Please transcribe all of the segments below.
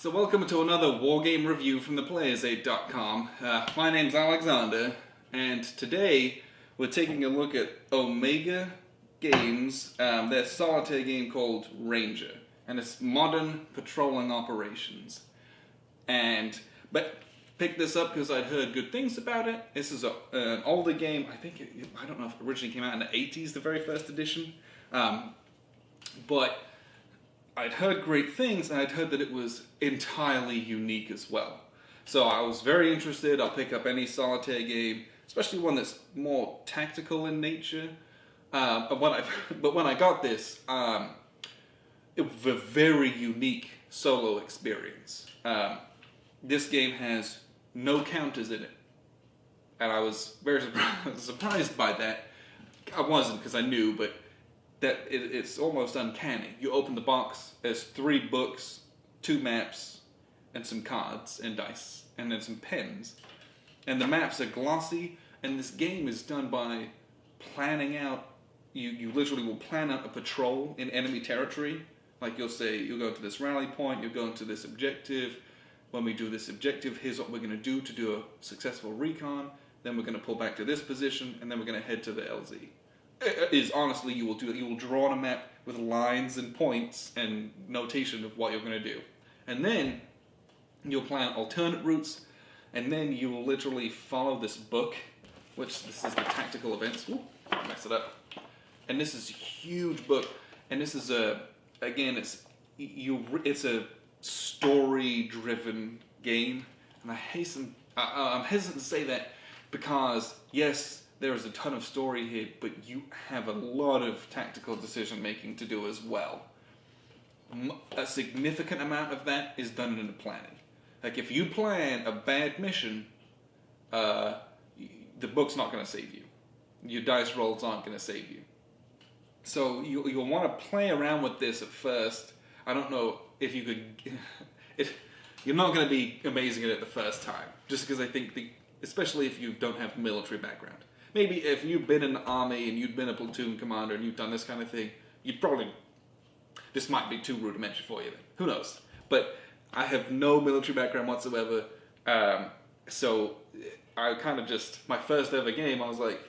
So welcome to another wargame review from theplayersaid.com. My name's Alexander, and today we're taking a look at Omega Games, their solitaire game called Ranger, and it's modern patrolling operations. But picked this up because I'd heard good things about it. This is an older game. I don't know if it originally came out in the 80s, the very first edition, but I'd heard great things, and I'd heard that it was entirely unique as well. So I was very interested. I'll pick up any solitaire game, especially one that's more tactical in nature. But when I got this, it was a very unique solo experience. This game has no counters in it, and I was very surprised by that. I wasn't, because I knew, but that it's almost uncanny. You open the box, there's 3 books, 2 maps, and some cards and dice, and then some pens. And the maps are glossy, and this game is done by planning out. You literally will plan out a patrol in enemy territory. Like you'll say, you'll go to this rally point, you'll go into this objective. When we do this objective, here's what we're going to do a successful recon. Then we're going to pull back to this position, and then we're going to head to the LZ. Honestly, you will draw on a map with lines and points and notation of what you're going to do. And then you'll plan alternate routes, and then you will literally follow this book, which this is the tactical events. Ooh, mess it up. And this is a huge book, and this is it's a story-driven game, and I'm hesitant to say that because yes, there is a ton of story here, but you have a lot of tactical decision making to do as well. A significant amount of that is done in the planning. Like if you plan a bad mission, the book's not going to save you. Your dice rolls aren't going to save you. So you'll want to play around with this at first. I don't know if you could. You're not going to be amazing at it the first time, just because I think especially if you don't have military background. Maybe if you've been in the army and you've been a platoon commander and you've done this kind of thing, this might be too rudimentary for you then. Who knows? But I have no military background whatsoever, so I kind of my first ever game, I was like,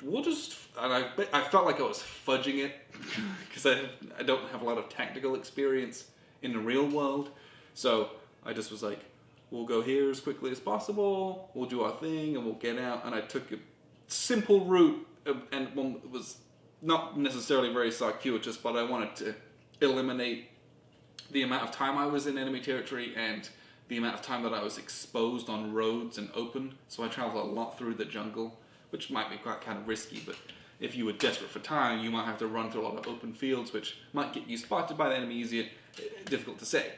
I felt like I was fudging it, because I don't have a lot of tactical experience in the real world, so I just was like, we'll go here as quickly as possible, we'll do our thing, and we'll get out, and I took a simple route, and one that was not necessarily very circuitous, but I wanted to eliminate the amount of time I was in enemy territory and the amount of time that I was exposed on roads and open, so I traveled a lot through the jungle, which might be quite kind of risky, but if you were desperate for time, you might have to run through a lot of open fields, which might get you spotted by the enemy easier. Difficult to say.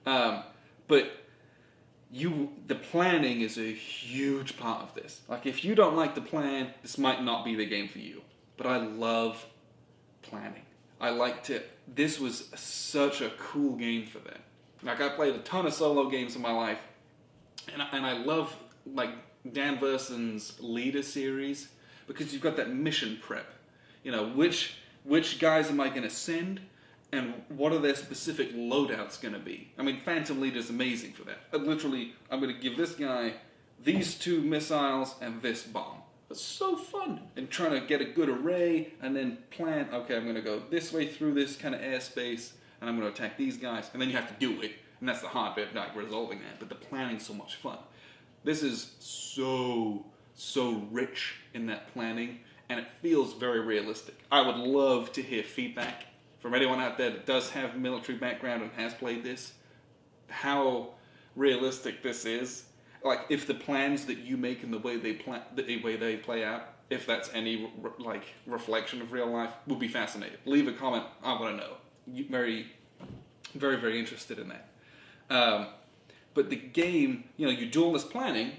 But the planning is a huge part of this. Like, if you don't like the plan, this might not be the game for you. But I love planning. This was such a cool game for that. Like, I played a ton of solo games in my life, and I love, like, Dan Verson's Leader series, because you've got that mission prep. You know, which guys am I going to send? And what are their specific loadouts going to be? I mean, Phantom Leader's amazing for that. I'm going to give this guy these 2 missiles and this bomb. It's so fun. And trying to get a good array and then plan, okay, I'm going to go this way through this kind of airspace, and I'm going to attack these guys. And then you have to do it. And that's the hard bit, like resolving that. But the planning's so much fun. This is so rich in that planning, and it feels very realistic. I would love to hear feedback from anyone out there that does have military background and has played this, how realistic this is. Like, if the plans that you make and the way they play out, if that's any reflection of real life, would be fascinating. Leave a comment. I want to know. Very, very, very interested in that. But the game, you do all this planning,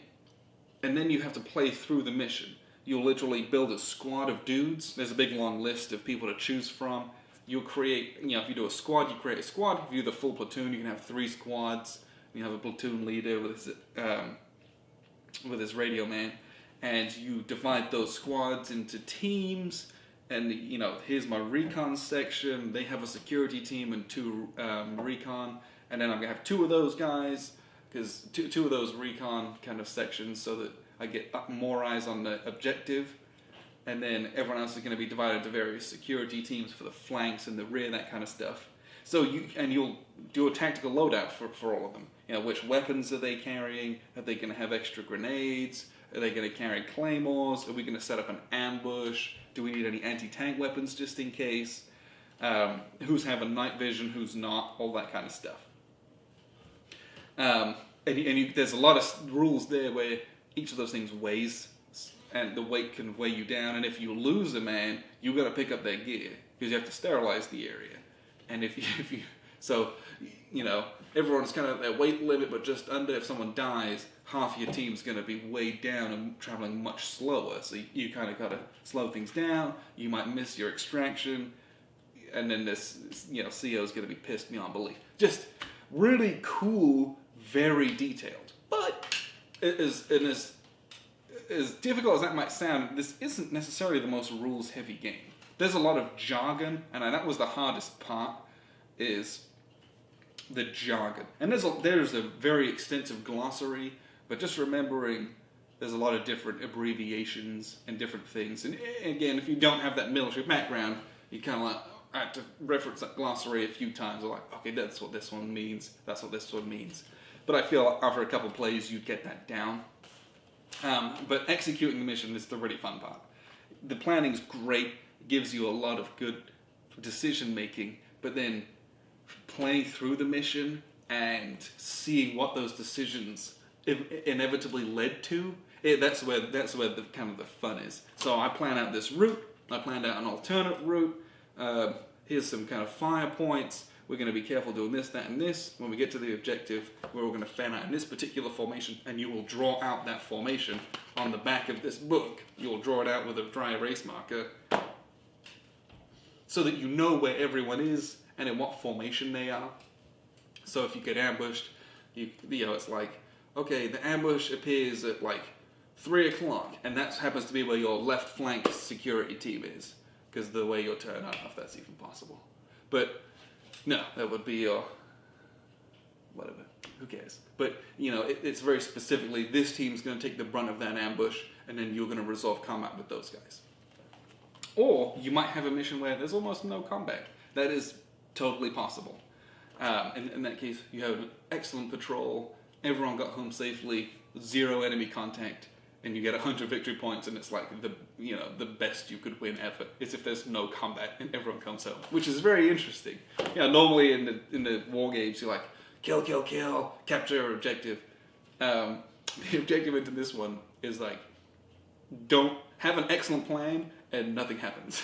and then you have to play through the mission. You'll literally build a squad of dudes. There's a big long list of people to choose from. You'll create, if you do a squad, you create a squad. If you do the full platoon, you can have 3 squads. You have a platoon leader with his radio man, and you divide those squads into teams. And here's my recon section. They have a security team and 2 recon, and then I'm going to have 2 of those guys, because two of those recon kind of sections, so that I get more eyes on the objective, and then everyone else is going to be divided into various security teams for the flanks and the rear, that kind of stuff. So you'll do a tactical loadout for all of them. You know, which weapons are they carrying? Are they going to have extra grenades? Are they going to carry claymores? Are we going to set up an ambush? Do we need any anti-tank weapons just in case? Who's having night vision? Who's not? All that kind of stuff. There's a lot of rules there where each of those things weighs, and the weight can weigh you down. And if you lose a man, you got to pick up their gear because you have to sterilize the area. And if you everyone's kind of at their weight limit, but just under. If someone dies, half your team's going to be weighed down and traveling much slower. So you kind of got to slow things down. You might miss your extraction, and then this CO is going to be pissed beyond belief. Just really cool, very detailed. But as difficult as that might sound, this isn't necessarily the most rules-heavy game. There's a lot of jargon, and that was the hardest part, is the jargon. And there's a very extensive glossary, but just remembering there's a lot of different abbreviations and different things. And again, if you don't have that military background, you kind of like have to reference that glossary a few times. Like, okay, that's what this one means. That's what this one means. But I feel after a couple plays, you'd get that down. But executing the mission is the really fun part. The planning's great, gives you a lot of good decision making, but then playing through the mission and seeing what those decisions inevitably led to, that's where the kind of the fun is. So I plan out this route. I planned out an alternate route. Here's some kind of fire points. We're going to be careful doing this, that, and this. When we get to the objective, we're all going to fan out in this particular formation, and you will draw out that formation on the back of this book. You'll draw it out with a dry erase marker so that you know where everyone is and in what formation they are. So if you get ambushed, it's like, okay, the ambush appears at like 3 o'clock, and that happens to be where your left flank security team is, because the way you'll turn, I don't know if that's even possible. But no, that would be your whatever. Who cares? But it's very specifically this team's going to take the brunt of that ambush, and then you're going to resolve combat with those guys. Or you might have a mission where there's almost no combat. That is totally possible. In that case, you have an excellent patrol. Everyone got home safely. 0 enemy contact. And you get 100 victory points, and it's like the best you could win ever. It's if there's no combat and everyone comes home, which is very interesting. Normally in the war games, you're like kill, kill, kill, capture your objective. The objective into this one is like don't have an excellent plan and nothing happens,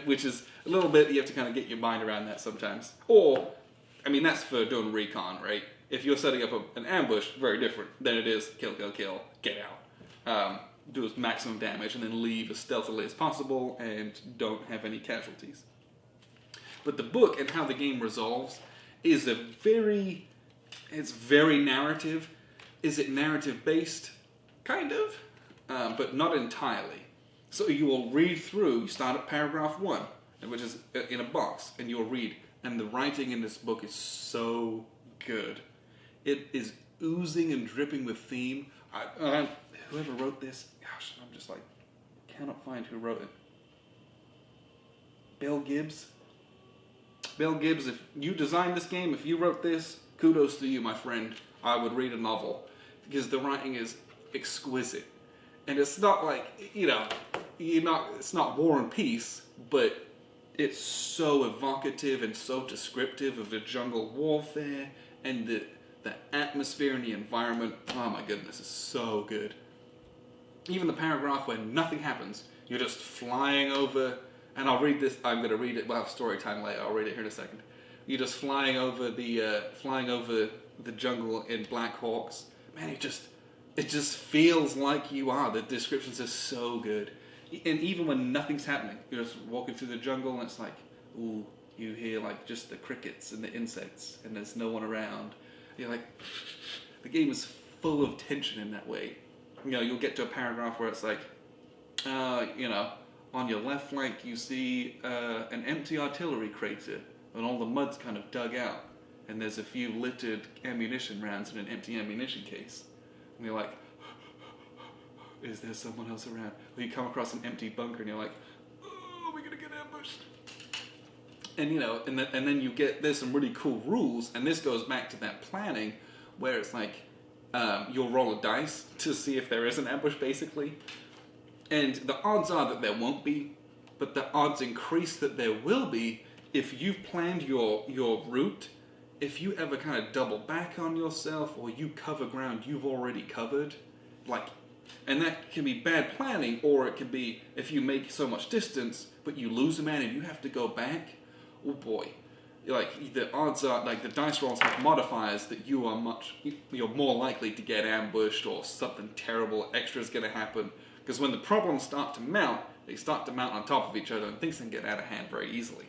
which is a little bit you have to kind of get your mind around that sometimes. Or, that's for doing recon, right? If you're setting up an ambush, very different than it is kill, kill, kill, get out. Do as maximum damage and then leave as stealthily as possible and don't have any casualties. But the book and how the game resolves is very narrative. Is it narrative based? Kind of, but not entirely. So you will read through, you start at paragraph 1, which is in a box, and you'll read, and the writing in this book is so good. It is oozing and dripping with theme. Whoever wrote this, gosh, I'm just like, cannot find who wrote it. Bill Gibbs. Bill Gibbs, if you designed this game, if you wrote this, kudos to you, my friend. I would read a novel, because the writing is exquisite. And it's not like, it's not War and Peace, but it's so evocative and so descriptive of the jungle warfare and the atmosphere and the environment. Oh my goodness, it's so good. Even the paragraph where nothing happens, you're just flying over, and I'll read this, I'm going to read it, we'll have story time later, I'll read it here in a second. You're just flying over the jungle in Black Hawks. Man, it just feels like you are. The descriptions are so good. And even when nothing's happening, you're just walking through the jungle and it's like, ooh, you hear like just the crickets and the insects and there's no one around. You're like, the game is full of tension in that way. You'll get to a paragraph where it's like, on your left flank you see an empty artillery crater and all the mud's kind of dug out. and there's a few littered ammunition rounds in an empty ammunition case. And you're like, is there someone else around? Or you come across an empty bunker and you're like, oh, we're gonna get ambushed. And you know, and then you get, there's some really cool rules, and this goes back to that planning, where it's like, you'll roll a dice to see if there is an ambush, basically. And the odds are that there won't be, but the odds increase that there will be if you've planned your route. If you ever kind of double back on yourself, or you cover ground you've already covered, like, and that can be bad planning, or it can be if you make so much distance, but you lose a man and you have to go back, oh boy. Like, the odds are, like, the dice rolls have modifiers that you're more likely to get ambushed, or something terrible extra is going to happen. Because when the problems start to mount, they start to mount on top of each other, and things can get out of hand very easily.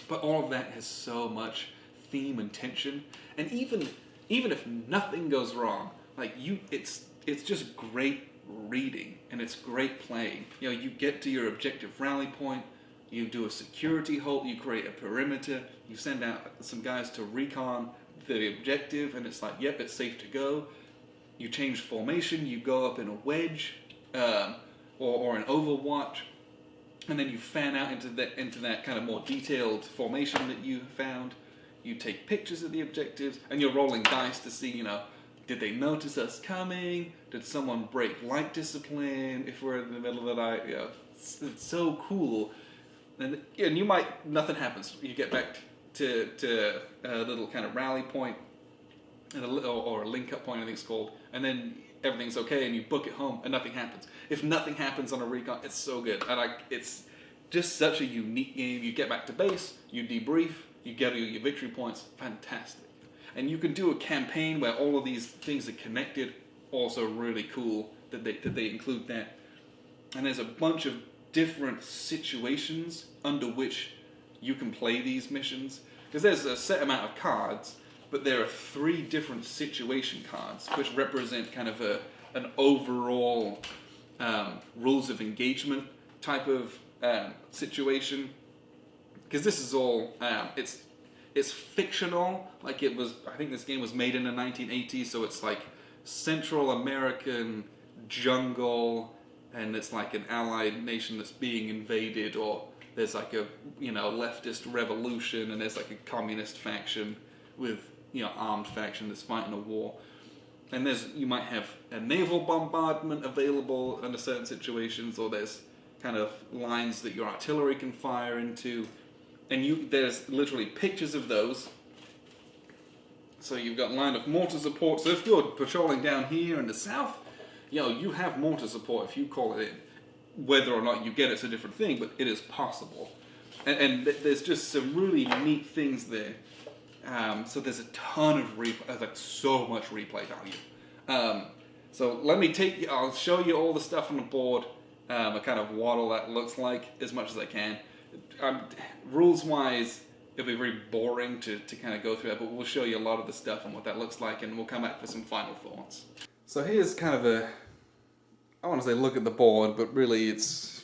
But all of that has so much theme and tension, and even if nothing goes wrong, like, it's just great reading, and it's great playing. You know, you get to your objective rally point, you do a security halt, you create a perimeter, you send out some guys to recon the objective, and it's like, yep, it's safe to go. You change formation, you go up in a wedge, or an overwatch, and then you fan out into that kind of more detailed formation that you found. You take pictures of the objectives, and you're rolling dice to see, you know, did they notice us coming? Did someone break light discipline if we're in the middle of the night? You know, it's so cool. And you might, nothing happens. You get back to a little kind of rally point, and or a link-up point, I think it's called, and then everything's okay, and you book it home, and nothing happens. If nothing happens on a recon, it's so good. And it's just such a unique game. You get back to base, you debrief, you get your victory points, fantastic. And you can do a campaign where all of these things are connected, also really cool that they include that. And there's a bunch of different situations under which you can play these missions. Because there's a set amount of cards, but there are 3 different situation cards, which represent kind of an overall rules of engagement type of situation. Because this is all, it's fictional, like it was, I think this game was made in the 1980s, so it's like Central American jungle, and it's like an allied nation that's being invaded, or there's like a, you know, leftist revolution, and there's like a communist faction with, you know, armed faction that's fighting a war. And you might have a naval bombardment available under certain situations, or there's kind of lines that your artillery can fire into. And there's literally pictures of those. So you've got line of mortar support. So if you're patrolling down here in the south, you know, you have mortar support if you call it in. Whether or not you get it's a different thing, but it is possible. And there's just some really neat things there. So there's a ton of like so much replay value. So I'll show you all the stuff on the board, kind of what all that looks like as much as I can. Rules-wise, it'll be very boring to kind of go through that, but we'll show you a lot of the stuff and what that looks like, and we'll come back for some final thoughts. So here's kind of I want to say look at the board, but really it's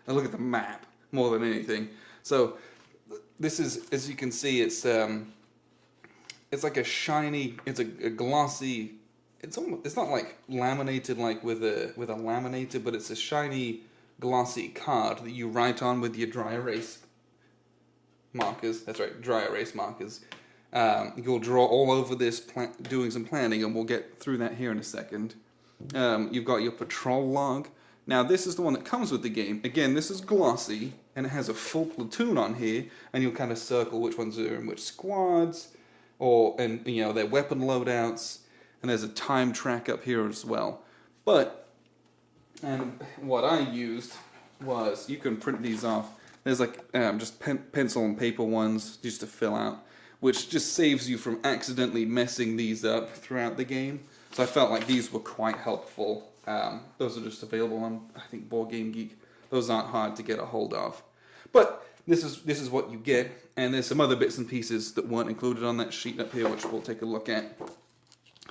a look at the map more than anything. So this is, as you can see, it's like a shiny, it's a glossy, it's not like laminated like with a laminator, but it's a shiny glossy card that you write on with your dry erase markers. That's right, dry erase markers. You'll draw all over this doing some planning, and we'll get through that here in a second. You've got your patrol log. Now this is the one that comes with the game. Again, this is glossy, and it has a full platoon on here, and you'll kind of circle which ones are in which squads, and you know, their weapon loadouts, and there's a time track up here as well. And what I used was, you can print these off. There's like just pencil and paper ones just to fill out, which just saves you from accidentally messing these up throughout the game. So I felt like these were quite helpful. Those are just available on, I think, Board Game Geek. Those aren't hard to get a hold of. But this is what you get, and there's some other bits and pieces that weren't included on that sheet up here, which we'll take a look at.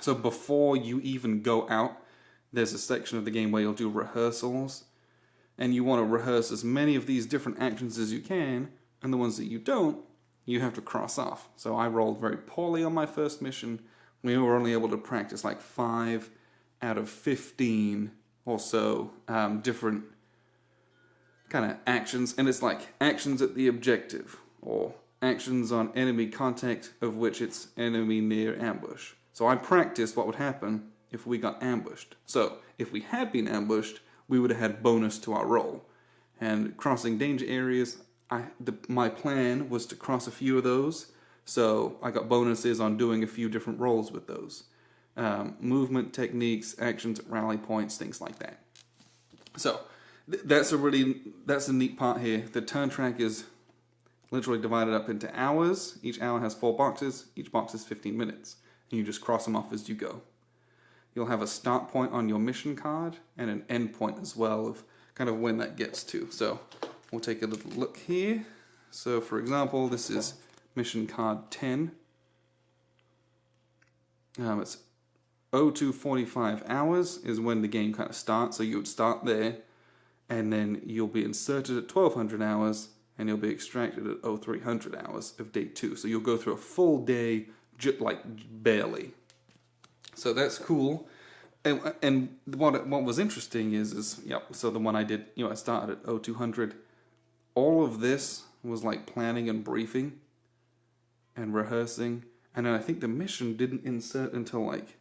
So before you even go out, there's a section of the game where you'll do rehearsals, and you want to rehearse as many of these different actions as you can, and the ones that you don't, you have to cross off. So I rolled very poorly on my first mission. We were only able to practice like 5 out of 15 or so different kind of actions. And it's like actions at the objective, or actions on enemy contact of which it's enemy near ambush. So I practiced what would happen if we got ambushed. So if we had been ambushed, we would have had bonus to our roll. And crossing danger areas, my plan was to cross a few of those, so I got bonuses on doing a few different rolls with those. Movement techniques, actions at rally points, things like that. So that's a neat part here. The turn track is literally divided up into hours. Each hour has 4 boxes. Each box is 15 minutes. And you just cross them off as you go. You'll have a start point on your mission card and an end point as well of kind of when that gets to. So we'll take a little look here. So for example, this is mission card 10. It's 02:45 hours is when the game kind of starts. So you would start there, and then you'll be inserted at 1200 hours, and you'll be extracted at 0300 hours of day 2. So you'll go through a full day, like barely. So that's cool. And what was interesting is so the one I did, I started at 0200. All of this was like planning and briefing and rehearsing. And then I think the mission didn't insert until like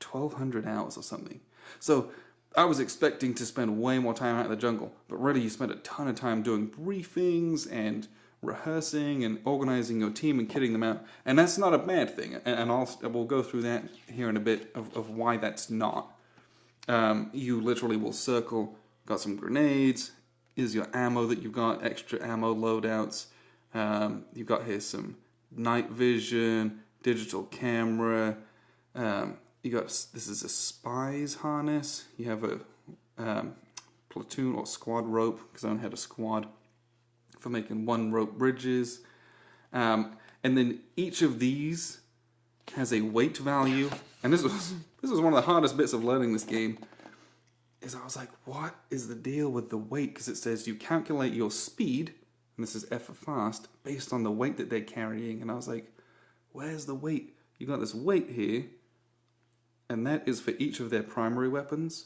1200 hours or something. So I was expecting to spend way more time out in the jungle, but really you spent a ton of time doing briefings and rehearsing and organizing your team and kitting them out. And that's not a bad thing. And we'll go through that here in a bit of why that's not. You literally will circle, got some grenades, is your ammo that you've got, extra ammo loadouts. You've got here some night vision, digital camera. This is a spy's harness. You have a platoon or squad rope, because I only had a squad, for making 1 rope bridges. And then each of these has a weight value. And this was one of the hardest bits of learning this game. Is I was like, what is the deal with the weight? Because it says you calculate your speed, and this is F for fast, based on the weight that they're carrying. And I was like, where's the weight? You got this weight here, and that is for each of their primary weapons.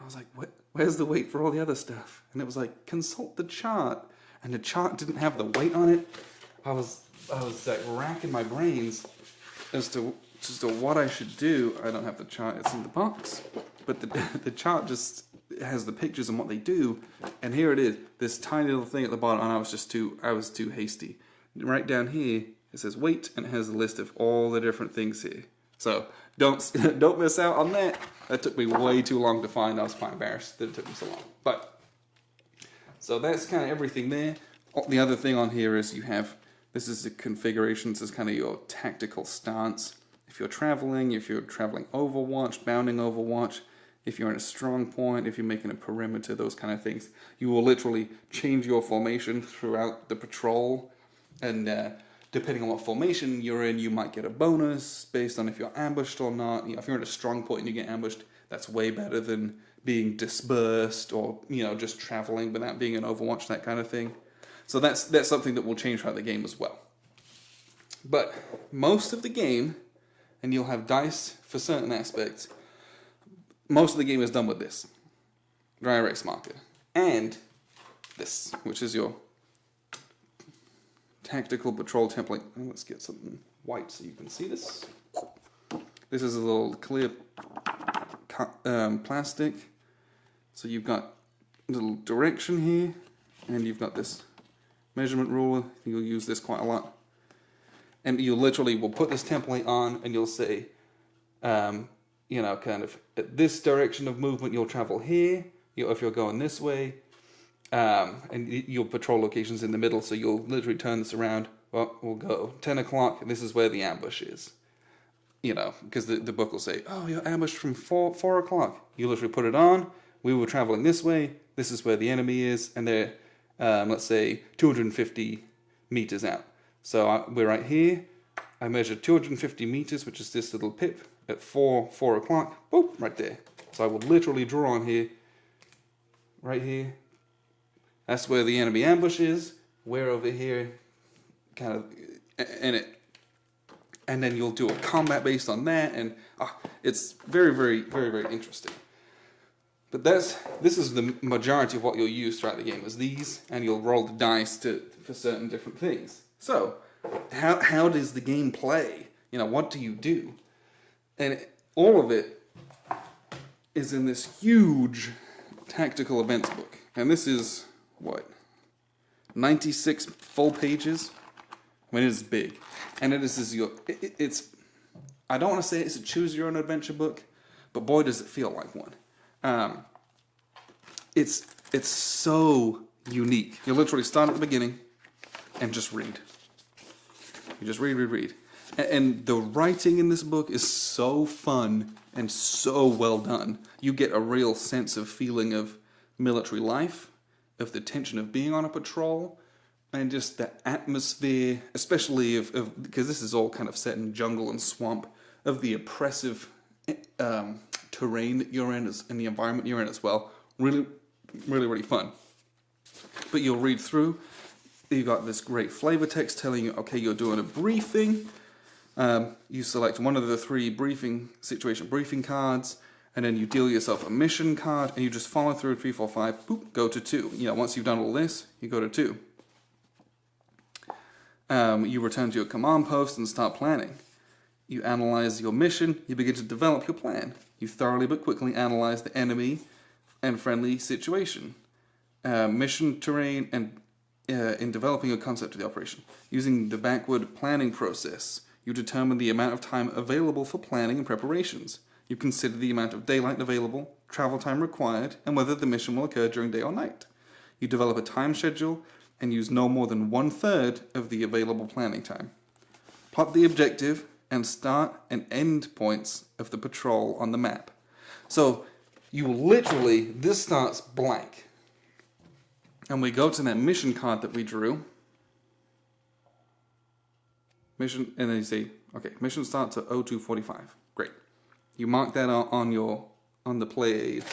I was like, where's the weight for all the other stuff? And it was like, consult the chart. And the chart didn't have the weight on it. I was like racking my brains as to what I should do. I don't have the chart, it's in the box. But the chart just has the pictures and what they do. And here it is, this tiny little thing at the bottom, and I was too hasty. Right down here, it says weight, and it has a list of all the different things here. So don't miss out on that. That took me way too long to find. I was quite embarrassed that it took me so long. So that's kind of everything there. The other thing on here is this is the configuration. This is kind of your tactical stance. If you're traveling Overwatch, bounding Overwatch, if you're in a strong point, if you're making a perimeter, those kind of things, you will literally change your formation throughout the patrol. And depending on what formation you're in, you might get a bonus based on if you're ambushed or not. If you're in a strong point and you get ambushed, that's way better than being dispersed or just traveling without being in Overwatch, that kind of thing. So that's something that will change throughout the game as well. But most of the game, and you'll have dice for certain aspects, most of the game is done with this dry erase marker and this, which is your tactical patrol template. Let's get something white so you can see this. This is a little clear plastic. So you've got a little direction here, and you've got this measurement ruler. You'll use this quite a lot. And you literally will put this template on, and you'll say, kind of at this direction of movement, you'll travel here. If you're going this way, and you'll patrol locations in the middle, so you'll literally turn this around. Well, we'll go 10 o'clock, and this is where the ambush is. Because the book will say, oh, you're ambushed from 4 o'clock. You literally put it on. We were traveling this way. This is where the enemy is, and they're, let's say, 250 meters out. So we're right here. I measured 250 meters, which is this little pip, at 4 o'clock. Boop, right there. So I will literally draw on here, right here. That's where the enemy ambush is. We're over here kind of in it. And then you'll do a combat based on that, and it's very, very, very, very interesting. But this is the majority of what you'll use throughout the game, is these, and you'll roll the dice for certain different things. So, how does the game play? What do you do? And all of it is in this huge tactical events book. And this is, 96 full pages? I mean, it is big. And it's, I don't want to say it's a choose-your-own-adventure book, but boy, does it feel like one. It's so unique. You literally start at the beginning and just read. You just read. And the writing in this book is so fun and so well done. You get a real sense of feeling of military life, of the tension of being on a patrol, and just the atmosphere, especially because this is all kind of set in jungle and swamp, of the oppressive terrain that you're in and the environment you're in as well. Really, really, really fun. But you'll read through. You've got this great flavor text telling you, okay, you're doing a briefing. You select one of the 3 situation briefing cards, and then you deal yourself a mission card, and you just follow through 3, 4, 5, boop, go to 2. Once you've done all this, you go to 2. You return to your command post and start planning. You analyze your mission, you begin to develop your plan. You thoroughly but quickly analyze the enemy and friendly situation, mission terrain, and in developing a concept of the operation. Using the backward planning process, you determine the amount of time available for planning and preparations. You consider the amount of daylight available, travel time required, and whether the mission will occur during day or night. You develop a time schedule and use no more than 1/3 of the available planning time. Plot the objective and start and end points of the patrol on the map. So you literally, this starts blank. And we go to that mission card that we drew. Mission, and then you say, okay, mission starts at 02:45. Great. You mark that out on the play aid,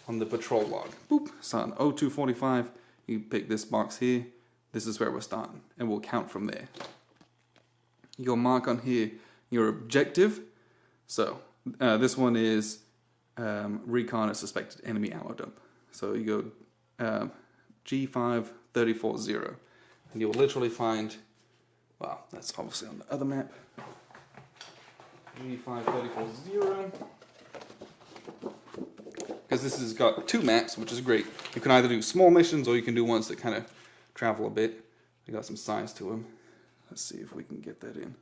on the patrol log. Boop, start at 02:45. You pick this box here. This is where we're starting, and we'll count from there. You'll mark on here your objective. So this one is recon a suspected enemy ammo dump. So you go G5340, and you'll literally find, well, that's obviously on the other map. G5340. Because this has got 2 maps, which is great. You can either do small missions or you can do ones that kind of travel a bit. They got some size to them. Let's see if we can get that in.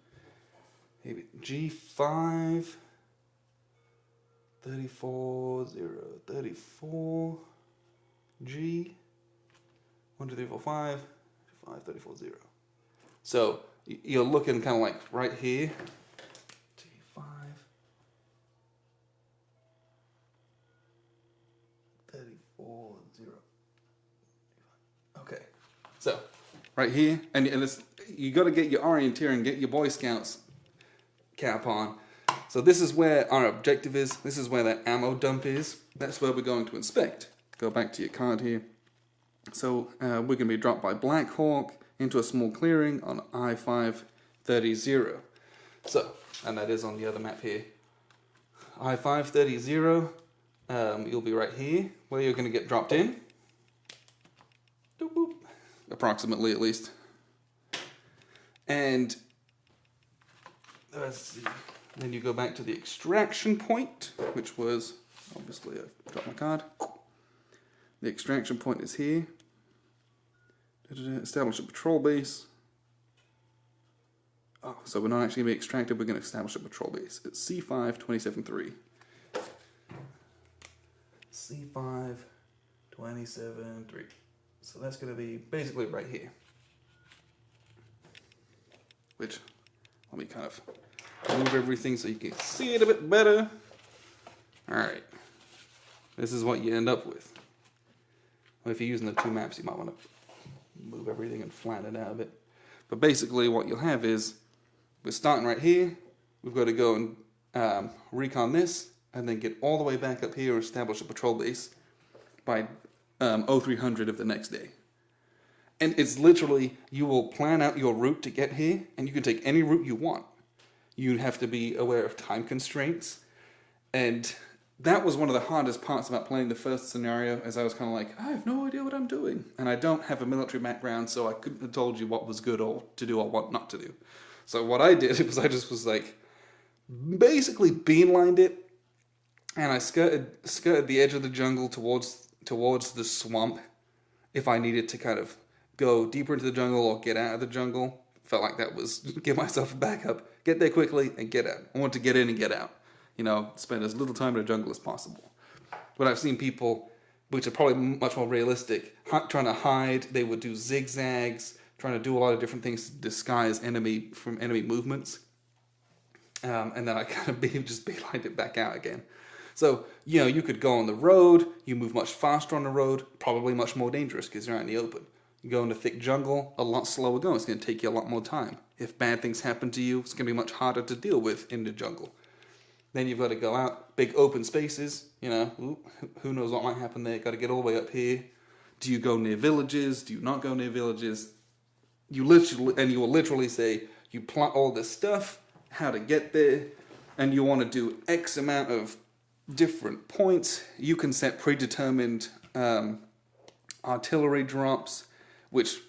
Maybe G5 34034 G 1 2 3 4 5 5 340. So you're looking kind of like right here. G5 340. Okay, so right here, and it's, you got to get your orienteer and get your Boy Scouts cap on. So this is where our objective is. This is where that ammo dump is. That's where we're going to inspect. Go back to your card here. So we're going to be dropped by Black Hawk into a small clearing on I-530. So, and that is on the other map here. I-530, you'll be right here, where you're going to get dropped in. Doop, boop. Approximately, at least. And let's see. Then you go back to the extraction point, which was, obviously, I've got my card. The extraction point is here. Establish a patrol base. Oh, so we're not actually going to be extracted, we're going to establish a patrol base. It's C5273. C5273. So that's going to be basically right here. Which, let me kind of move everything so you can see it a bit better. Alright. This is what you end up with. Well, if you're using the 2 maps, you might want to move everything and flatten it out a bit. But basically what you'll have is, we're starting right here. We've got to go and recon this, and then get all the way back up here and establish a patrol base by 0300 of the next day. And it's literally, you will plan out your route to get here, and you can take any route you want. You have to be aware of time constraints. And that was one of the hardest parts about playing the first scenario, as I was kind of like, I have no idea what I'm doing. And I don't have a military background, so I couldn't have told you what was good or to do or what not to do. So what I did was I just was like, basically beelined it, and I skirted the edge of the jungle towards the swamp if I needed to kind of go deeper into the jungle or get out of the jungle. Felt like that was give myself a backup, get there quickly and get out. I want to get in and get out. Spend as little time in the jungle as possible. But I've seen people, which are probably much more realistic, trying to hide. They would do zigzags, trying to do a lot of different things to disguise enemy movements. And then I kind of just beelined it back out again. So, you could go on the road, you move much faster on the road, probably much more dangerous because you're out in the open. You go into thick jungle, a lot slower going. It's going to take you a lot more time. If bad things happen to you, it's going to be much harder to deal with in the jungle. Then you've got to go out, big open spaces, who knows what might happen there. Got to get all the way up here. Do you go near villages? Do you not go near villages? You will literally say, you plot all this stuff, how to get there, and you want to do X amount of different points. You can set predetermined artillery drops, which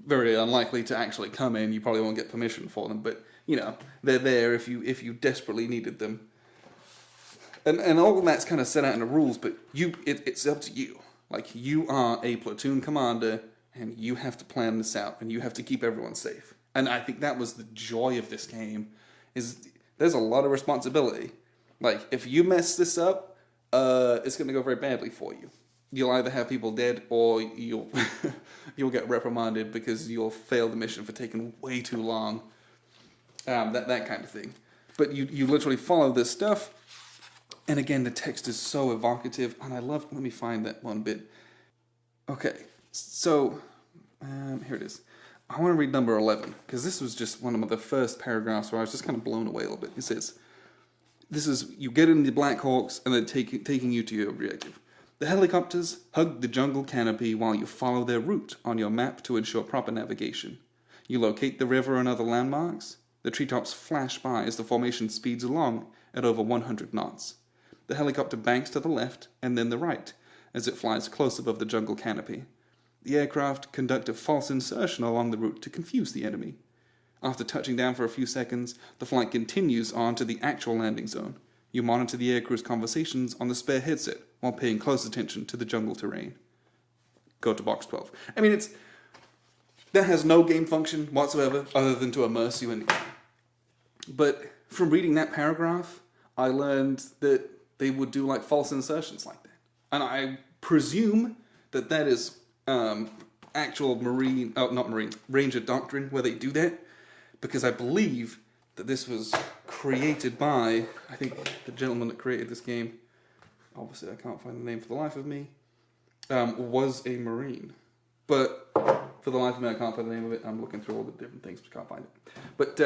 very unlikely to actually come in. You probably won't get permission for them, but they're there if you desperately needed them. And all of that's kind of set out in the rules, but it's up to you. Like, you are a platoon commander, and you have to plan this out, and you have to keep everyone safe. And I think that was the joy of this game, is there's a lot of responsibility. Like, if you mess this up, it's going to go very badly for you. You'll either have people dead, or you'll get reprimanded because you'll fail the mission for taking way too long. That kind of thing. But you literally follow this stuff, and again, the text is so evocative, and let me find that one bit. Okay, so, here it is. I want to read number 11, because this was just one of the first paragraphs where I was just kind of blown away a little bit. It says, you get in the Black Hawks, and they're taking you to your objective. The helicopters hug the jungle canopy while you follow their route on your map to ensure proper navigation. You locate the river and other landmarks. The treetops flash by as the formation speeds along at over 100 knots. The helicopter banks to the left and then the right as it flies close above the jungle canopy. The aircraft conduct a false insertion along the route to confuse the enemy. After touching down for a few seconds, the flight continues on to the actual landing zone. You monitor the aircrew's conversations on the spare headset while paying close attention to the jungle terrain. Go to box 12. I mean, that has no game function whatsoever other than to immerse you in the game. But from reading that paragraph, I learned that they would do like false insertions like that. And I presume that is actual Ranger doctrine where they do that, because I believe that this was created by, I think the gentleman that created this game, obviously I can't find the name for the life of me, was a Marine. But for the life of me, I can't find the name of it. I'm looking through all the different things, but can't find it. But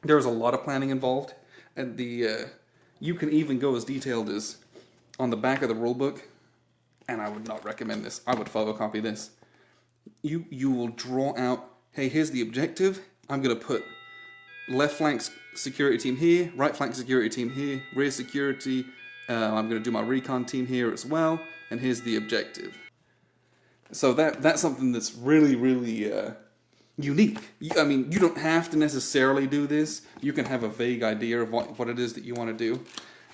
there was a lot of planning involved, and you can even go as detailed as on the back of the rulebook, and I would not recommend this. I would photocopy this. You will draw out, hey, here's the objective. I'm going to put left flank security team here, right flank security team here, rear security. I'm going to do my recon team here as well, and here's the objective. So that's something that's really, really unique. I mean, you don't have to necessarily do this. You can have a vague idea of what it is that you want to do.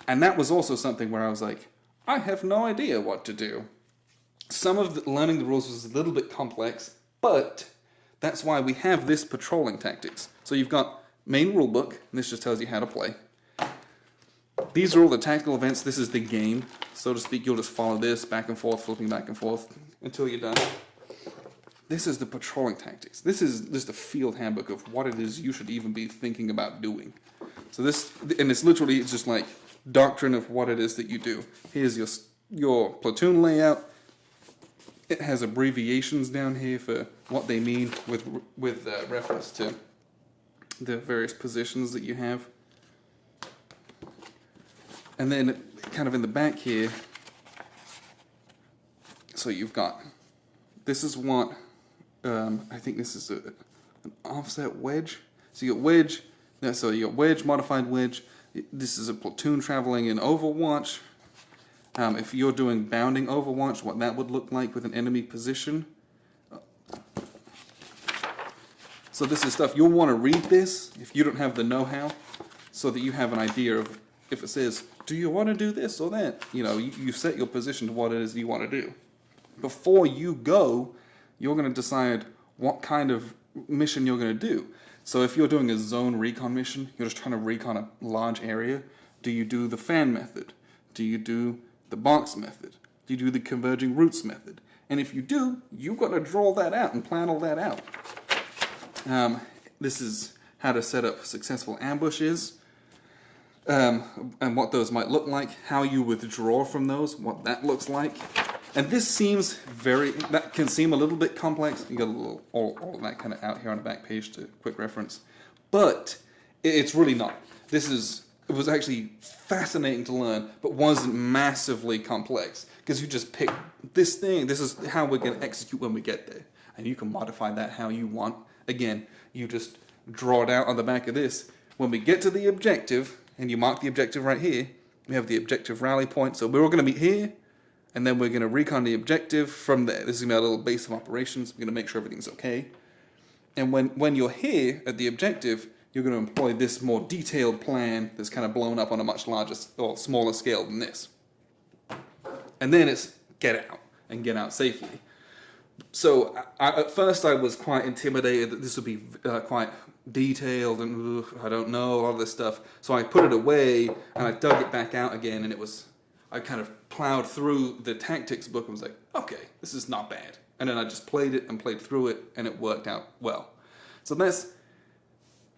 And that was also something where I was like, I have no idea what to do. Some of learning the rules was a little bit complex, but that's why we have this patrolling tactics. So you've got main rulebook, and this just tells you how to play. These are all the tactical events. This is the game, so to speak. You'll just follow this back and forth, flipping back and forth until you're done. This is the patrolling tactics. This is just a field handbook of what it is you should even be thinking about doing. So it's literally just like doctrine of what it is that you do. Here's your platoon layout. It has abbreviations down here for what they mean with reference to the various positions that you have. And then kind of in the back here, so you've got, this is what I think this is an offset wedge. So you got wedge. So you got wedge, modified wedge. This is a platoon traveling in Overwatch. If you're doing bounding Overwatch, what that would look like with an enemy position. So this is stuff you'll want to read this if you don't have the know-how, so that you have an idea of if it says, do you want to do this or that? You set your position to what it is you want to do. Before you go, you're going to decide what kind of mission you're going to do. So if you're doing a zone recon mission, you're just trying to recon a large area, do you do the fan method? Do you do the box method? Do you do the converging routes method? And if you do, you've got to draw that out and plan all that out. This is how to set up successful ambushes, and what those might look like, how you withdraw from those, what that looks like. And this seems that can seem a little bit complex. You got a little, all of that kind of out here on the back page to quick reference. But it's really not. It was actually fascinating to learn, but wasn't massively complex. Because you just pick this thing, this is how we're going to execute when we get there. And you can modify that how you want. Again, you just draw it out on the back of this. When we get to the objective, and you mark the objective right here, we have the objective rally point. So we're all going to meet here, and then we're going to recon the objective from there. This is going to be our little base of operations. We're going to make sure everything's okay. And when you're here at the objective, you're going to employ this more detailed plan that's kind of blown up on a much larger or smaller scale than this. And then it's get out, and get out safely. So at first I was quite intimidated that this would be quite detailed and I don't know, a lot of this stuff. So I put it away and I dug it back out again, and I kind of plowed through the tactics book and was like, okay, this is not bad. And then I just played it and played through it, and it worked out well. So that's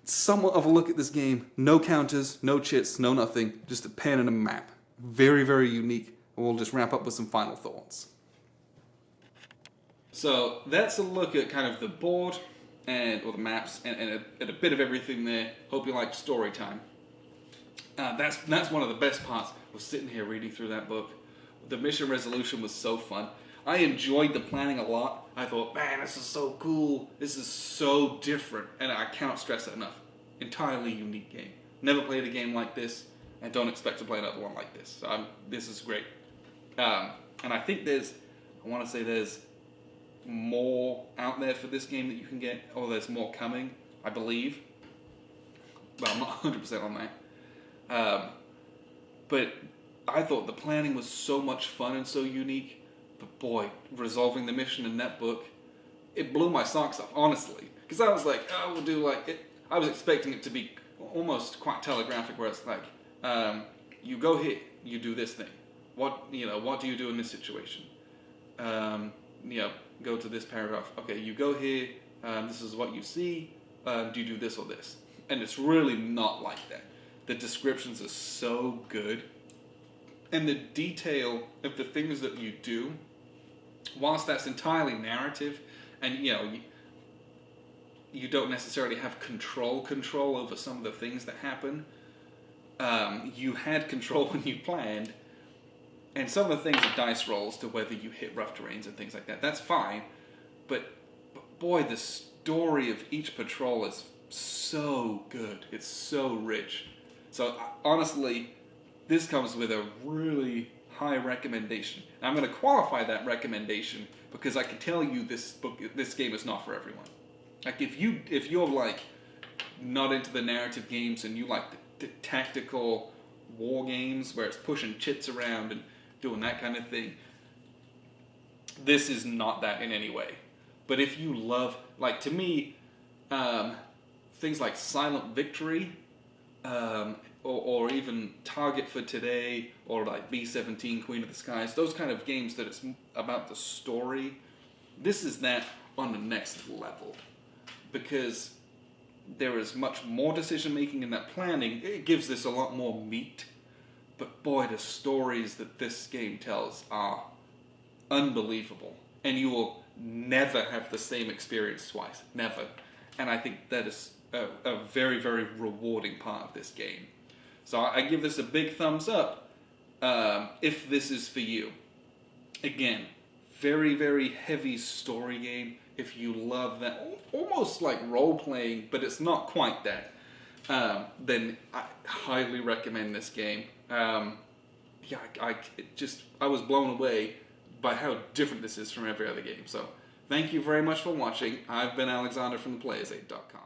somewhat of a look at this game. No counters, no chits, no nothing, just a pen and a map. Very, very unique. And we'll just wrap up with some final thoughts. So that's a look at kind of the board or the maps and a bit of everything there. Hope you liked story time. That's one of the best parts, was sitting here reading through that book. The mission resolution was so fun. I enjoyed the planning a lot. I thought, man, this is so cool. This is so different. And I cannot stress that enough. Entirely unique game. Never played a game like this, and don't expect to play another one like this. So this is great. And I think there's more out there for this game that you can get, or there's more coming, I believe. Well, I'm not 100% on that. But I thought the planning was so much fun and so unique. But boy, resolving the mission in that book, it blew my socks off, honestly. Because I was like, oh, we'll do like it. I was expecting it to be almost quite telegraphic, where it's like, you go here, you do this thing. What do you do in this situation? Go to this paragraph. Okay, you go here, this is what you see, do you do this or this? And it's really not like that. The descriptions are so good. And the detail of the things that you do, whilst that's entirely narrative, and you don't necessarily have control over some of the things that happen, you had control when you planned. And some of the things are dice rolls to whether you hit rough terrains and things like that. That's fine. But boy, the story of each patrol is so good. It's so rich. So honestly, this comes with a really high recommendation. And I'm going to qualify that recommendation because I can tell you this game is not for everyone. Like if you're like not into the narrative games and you like the tactical war games where it's pushing chits around and doing that kind of thing, this is not that in any way. But if you love, like to me, things like Silent Victory, or even Target for Today, or like B-17, Queen of the Skies, those kind of games that it's about the story, this is that on the next level. Because there is much more decision making in that planning. It gives this a lot more meat. But boy, the stories that this game tells are unbelievable. And you will never have the same experience twice. Never. And I think that is a very, very rewarding part of this game. So I give this a big thumbs up if this is for you. Again, very, very heavy story game, if you love that, almost like role-playing, but it's not quite that, then I highly recommend this game. I was blown away by how different this is from every other game. So, thank you very much for watching. I've been Alexander from theplayers8.com.